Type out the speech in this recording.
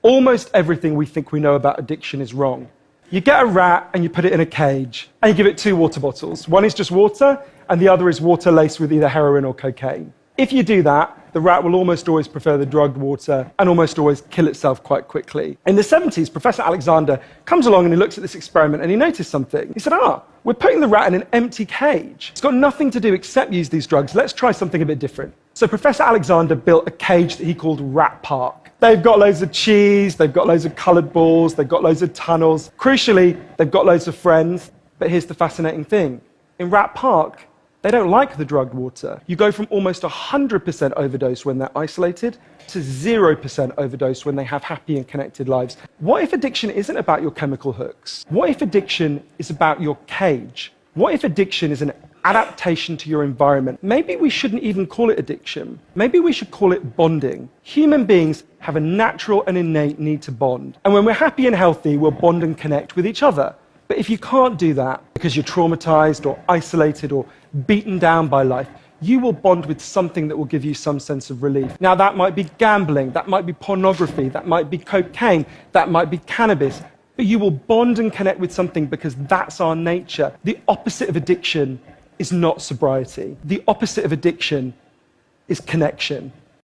Almost everything we think we know about addiction is wrong. You get a rat and you put it in a cage, and you give it 2 water bottles. One is just water, and the other is water laced with either heroin or cocaine. If you do that, the rat will almost always prefer the drugged water and almost always kill itself quite quickly. In the 70s, Professor Alexander comes along and he looks at this experiment and he noticed something. He said, we're putting the rat in an empty cage. It's got nothing to do except use these drugs. Let's try something a bit different. So Professor Alexander built a cage that he called Rat Park. They've got loads of cheese, they've got loads of coloured balls, they've got loads of tunnels. Crucially, they've got loads of friends. But here's the fascinating thing. In Rat Park, they don't like the drugged water. You go from almost 100% overdose when they're isolated to 0% overdose when they have happy and connected lives. What if addiction isn't about your chemical hooks? What if addiction is about your cage? What if addiction is an adaptation to your environment? Maybe we shouldn't even call it addiction. Maybe we should call it bonding. Human beings have a natural and innate need to bond. And when we're happy and healthy, we'll bond and connect with each other. But if you can't do that because you're traumatized or isolated or beaten down by life, you will bond with something that will give you some sense of relief. Now, that might be gambling, that might be pornography, that might be cocaine, that might be cannabis. But you will bond and connect with something because that's our nature. The opposite of addiction is not sobriety. The opposite of addiction is connection.